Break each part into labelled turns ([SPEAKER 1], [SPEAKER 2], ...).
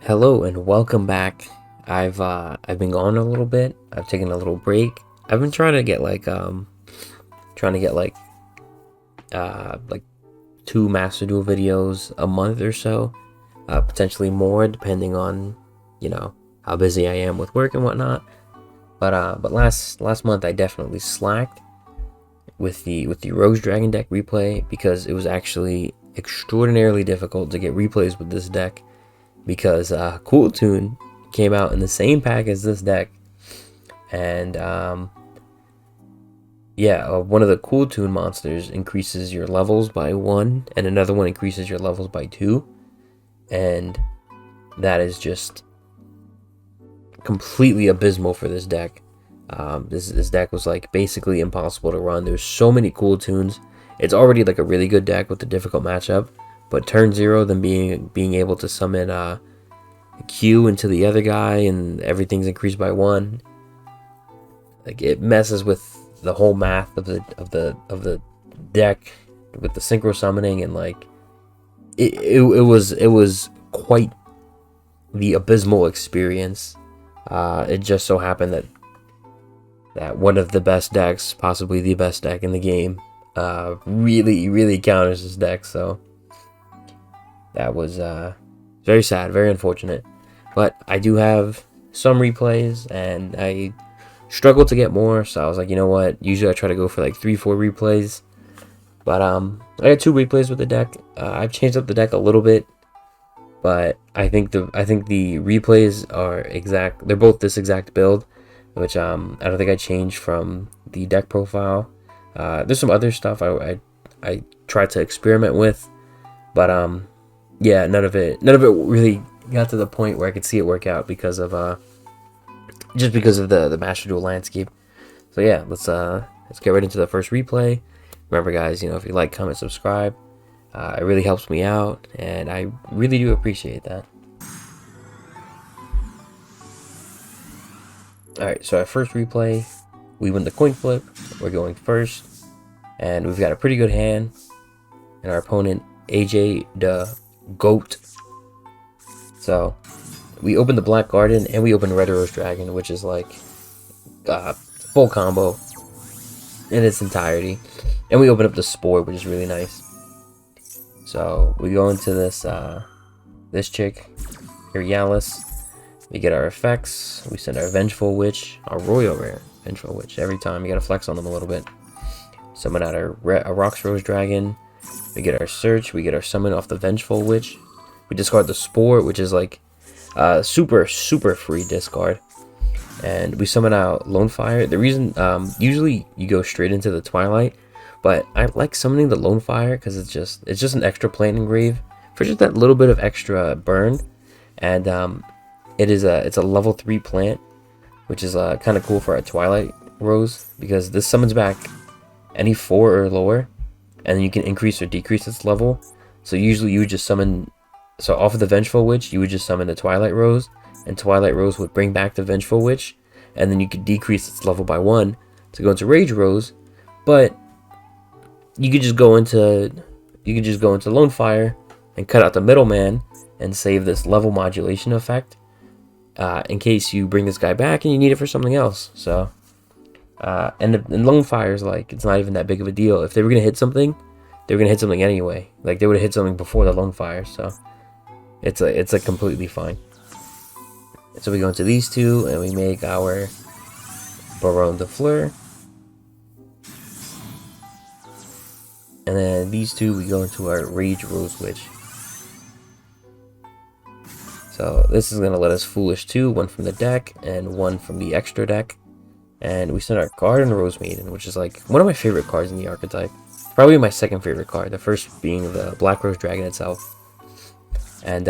[SPEAKER 1] Hello and welcome back. I've been gone a little bit. I've taken a little break. I've been trying to get like two Master Duel videos a month or so, potentially more depending on how busy I am with work and whatnot. But last month I definitely slacked with the Rose Dragon deck replay because it was actually extraordinarily difficult to get replays with this deck because Cool Tune came out in the same pack as this deck, and one of the Cool Tune monsters increases your levels by 1, and another one increases your levels by 2, and that is just completely abysmal for this deck. This deck was like basically impossible to run. There's so many Cool Tunes. It's already like a really good deck with the difficult matchup, but turn 0, then being able to summon a Q into the other guy and everything's increased by 1, like it messes with the whole math of the deck with the synchro summoning, and like it was quite the abysmal experience. It just so happened that one of the best decks, possibly the best deck in the game, really counters this deck. So that was very sad, very unfortunate. But I do have some replays, and I struggled to get more. So I was like, you know what? Usually I try to go for like 3-4 replays, but I got 2 replays with the deck. I've changed up the deck a little bit, but I think the replays are exact. They're both this exact build, which I don't think I changed from the deck profile. There's some other stuff I tried to experiment with, but yeah, none of it really got to the point where I could see it work out because of the Master Duel landscape. So yeah, let's get right into the first replay. Remember, guys, if you like, comment, subscribe, it really helps me out, and I really do appreciate that. Alright, so our first replay, we win the coin flip. We're going first, and we've got a pretty good hand, and our opponent, AJ the GOAT. So we open the Black Garden, and we open Red Rose Dragon, which is like full combo in its entirety. And we open up the Spore, which is really nice. So we go into this this chick, Irialis. We get our effects. We send our Vengeful Witch, our Royal Rare Vengeful Witch. Every time you gotta flex on them a little bit. Summon out our Rocks Rose Dragon. We get our Search. We get our Summon off the Vengeful Witch. We discard the Spore, which is like super free discard. And we summon out Lone Fire. The reason, usually you go straight into the Twilight, but I like summoning the Lone Fire because it's just an extra plant engrave for just that little bit of extra burn. And it's a level 3 plant, which is kind of cool for a Twilight Rose, because this summons back any 4 or lower, and then you can increase or decrease its level. So usually you would just summon, so off of the Vengeful Witch, you would just summon the Twilight Rose, and Twilight Rose would bring back the Vengeful Witch, and then you could decrease its level by 1 to go into Rage Rose. But you could just go into Lone Fire and cut out the middleman and save this level modulation effect in case you bring this guy back and you need it for something else. So and Lone Fire is like, it's not even that big of a deal. If they were gonna hit something, they were gonna hit something anyway. Like they would have hit something before the Lone Fire, so it's a completely fine. So we go into these two and we make our Baronne de Fleur. And then these two, we go into our Rage Rose Witch. So this is going to let us Foolish 2, one from the deck and one from the extra deck. And we send our Garden Rose Maiden, which is like one of my favorite cards in the archetype. Probably my second favorite card, the first being the Black Rose Dragon itself. And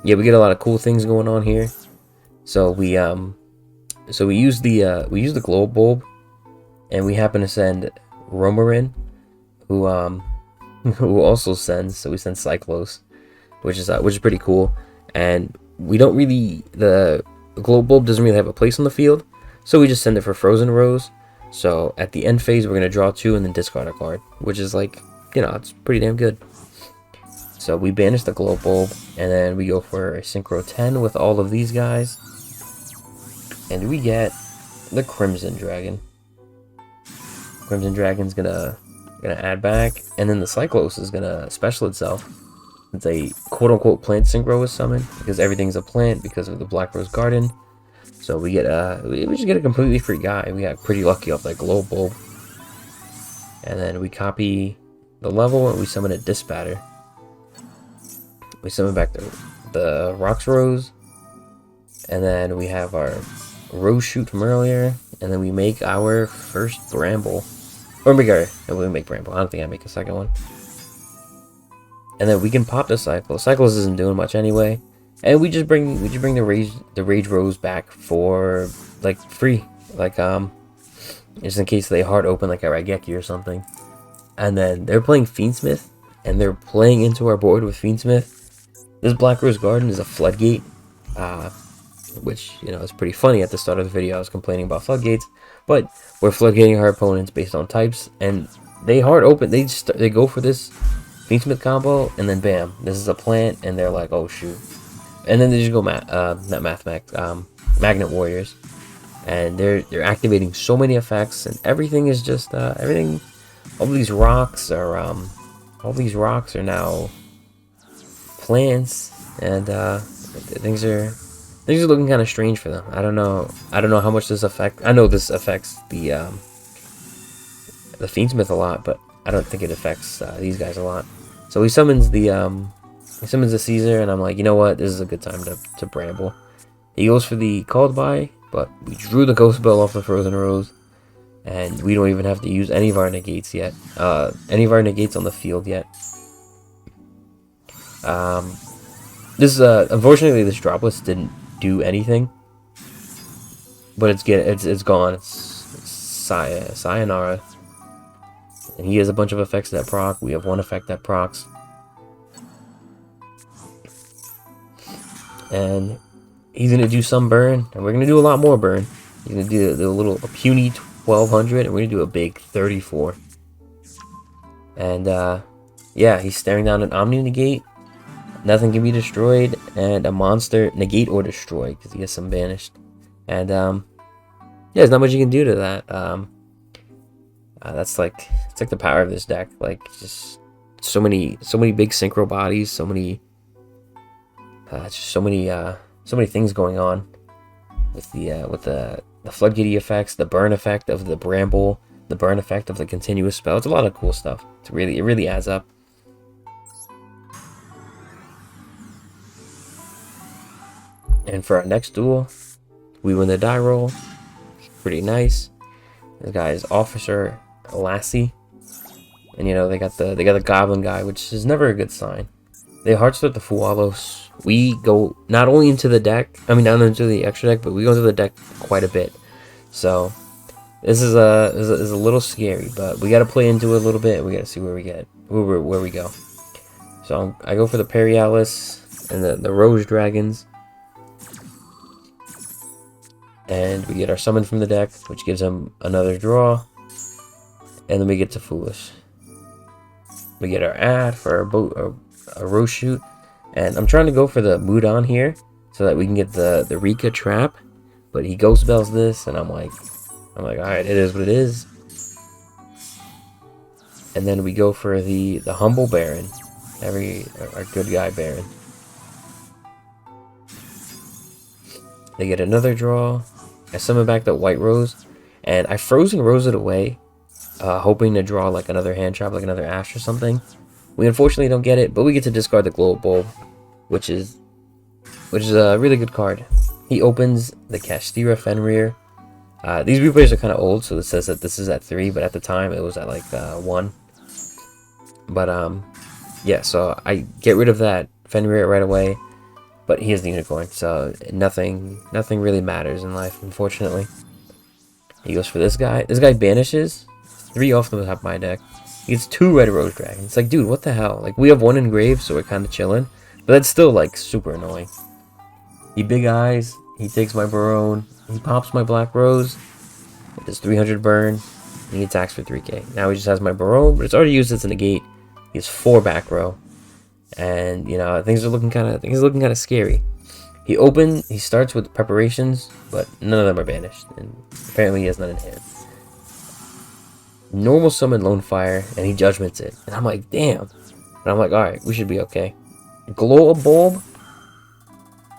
[SPEAKER 1] yeah, we get a lot of cool things going on here. So we use the Glow Bulb, and we happen to send Romarin, who also sends, so we send Cyclos, which is pretty cool. And we don't really, the Glow Bulb doesn't really have a place on the field, so we just send it for Frozen Rose. So at the end phase, we're gonna draw 2 and then discard a card, which is like, it's pretty damn good. So we banish the glow bulb, and then we go for a synchro 10 with all of these guys, and we get the Crimson Dragon. Crimson Dragon's gonna add back, and then the Cyclos is gonna special itself. It's a quote-unquote plant synchro is summoned because everything's a plant because of the Black Rose Garden. So we get we just get a completely free guy. We got pretty lucky off that glow bulb, and then we copy the level and we summon a Dispatter. We summon back the Rocks Rose, and then we have our Rose Shoot from earlier, and then we make our first Bramble. Or we make Bramble. I don't think I make a second one. And then we can pop the Cyclos. Cyclos isn't doing much anyway, and we just bring the Rage Rose back for like free, like just in case they hard open like a Raigeki or something. And then they're playing Fiendsmith, and they're playing into our board with Fiendsmith. This Black Rose Garden is a Floodgate, which, you know, is pretty funny. At the start of the video I was complaining about floodgates, but we're floodgating our opponents based on types, and they hard open, they go for this Fiendsmith combo, and then bam, this is a plant, and they're like, oh shoot, and then they just go Magnet Warriors, and they're activating so many effects, and everything is just everything. All these rocks are now plants, and things are looking kind of strange for them. I don't know how much this affects. I know this affects the Fiendsmith a lot, but I don't think it affects these guys a lot. So he summons the Caesar, and I'm like, you know what? This is a good time to Bramble. He goes for the Called By, but we drew the Ghost Bell off the Frozen Rose, and we don't even have to use any of our negates yet. Any of our negates on the field yet. This unfortunately this Dropless didn't do anything, but it's gone. It's Sayonara. And he has a bunch of effects that proc. We have one effect that procs. And he's going to do some burn. And we're going to do a lot more burn. He's going to do a puny 1200. And we're going to do a big 34. And yeah, he's staring down an Omni Negate. Nothing can be destroyed. And a monster negate or destroy, because he has some banished. And yeah, there's not much you can do to that. It's like the power of this deck. Like, just so many big synchro bodies, so many things going on with the floodgate effects, the burn effect of the Bramble, the burn effect of the continuous spell. It's a lot of cool stuff. It really adds up. And for our next duel, we win the die roll. Pretty nice. This guy is Officer Lassie, and you know they got the Goblin guy, which is never a good sign. They hard start the Fualos. We go not only into the deck, not into the extra deck, but we go into the deck quite a bit. So this is a little scary, but we got to play into it a little bit. We got to see where we go. So I go for the Perialis and the Rose Dragons. And we get our summon from the deck, which gives him another draw. And then we get to Foolish. We get our add for our Rose Shoot. And I'm trying to go for the Mudan here, so that we can get the Rika Trap. But he Ghost Bells this, and I'm like, alright, it is what it is. And then we go for the Humble Baron. Our good guy Baron. They get another draw. I summon back the White Rose, and I Frozen Rose it away, hoping to draw like another hand trap, like another Ash or something. We unfortunately don't get it, but we get to discard the Glow Bulb, which is a really good card. He opens the Castira Fenrir. These replays are kind of old, so it says that this is at 3, but at the time it was at like 1. But yeah, so I get rid of that Fenrir right away. But he has the Unicorn, so nothing really matters in life, unfortunately. He goes for this guy. This guy banishes 3 off the top of my deck. He gets 2 Red Rose Dragons. It's like, dude, what the hell? Like, we have 1 engraved, so we're kind of chilling. But that's still, like, super annoying. He Big Eyes. He takes my Barone. He pops my Black Rose. It does 300 burn. And he attacks for 3k. Now he just has my Barone, but it's already used as a negate. He has 4 back row. and you know things are looking kind of scary. He starts with preparations, but none of them are banished, and apparently he has none in hand. Normal summon Lone Fire, and he judgments it, and I'm like, damn. And I'm like, all right, we should be okay. Glow a bulb,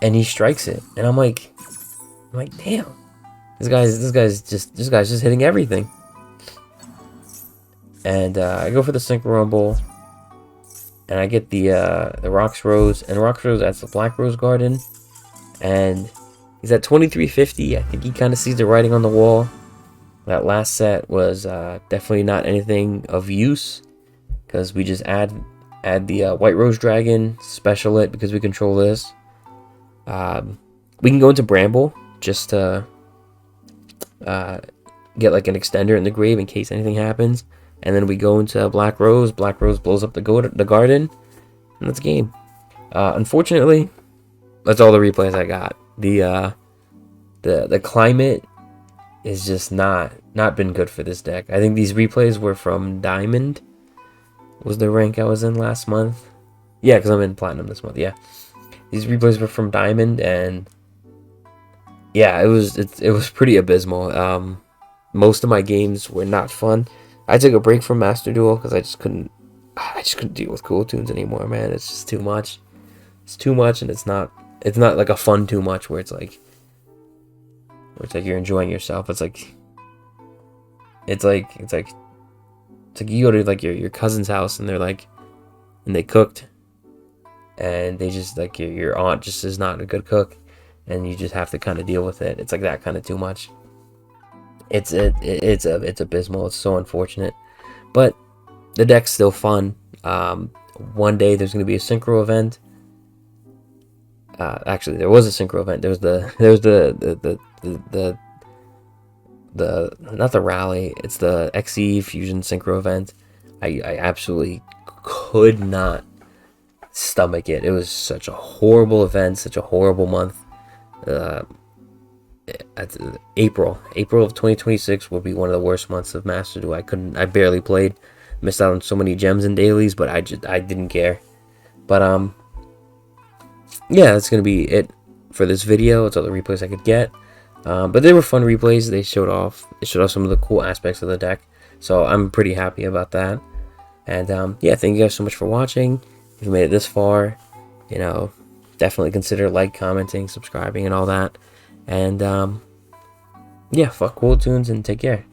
[SPEAKER 1] and he strikes it, and I'm like, damn. This guy's just hitting everything. And I go for the Synchro Rumble, and I get the Rox Rose, and Rox Rose adds the Black Rose Garden, and he's at 2350. I think he kind of sees the writing on the wall. That last set was definitely not anything of use, because we just add the White Rose Dragon, special it because we control this. We can go into Bramble just to get like an extender in the grave in case anything happens, and then we go into Black Rose. Black Rose blows up the garden, and that's game. Unfortunately, that's all the replays I got. The climate is just not been good for this deck. I think these replays were from Diamond, was the rank I was in last month. Yeah, because I'm in Platinum this month. Yeah, these replays were from Diamond, and yeah, it was pretty abysmal. Most of my games were not fun. I took a break from Master Duel because I just couldn't deal with Cool Tunes anymore, man. It's just too much. It's too much, and it's not like a fun too much where it's like you're enjoying yourself. It's like you go to like your cousin's house, and they cooked, and they just like your aunt just is not a good cook, and you just have to kind of deal with it. It's like that kind of too much. It's abysmal. It's so unfortunate, but the deck's still fun. One day there's going to be a synchro event. Actually, there was a synchro event. There was the not the rally. It's the XE Fusion synchro event. I absolutely could not stomach it. It was such a horrible event, such a horrible month. April of 2026 will be one of the worst months of Master Duel. I barely played, missed out on so many gems and dailies, but I didn't care. But yeah, that's gonna be it for this video. It's all the replays I could get, but they were fun replays. They showed off some of the cool aspects of the deck, so I'm pretty happy about that. And yeah, thank you guys so much for watching. If you made it this far, you know, definitely consider commenting, subscribing, and all that. And yeah, fuck Cool Tunes and take care.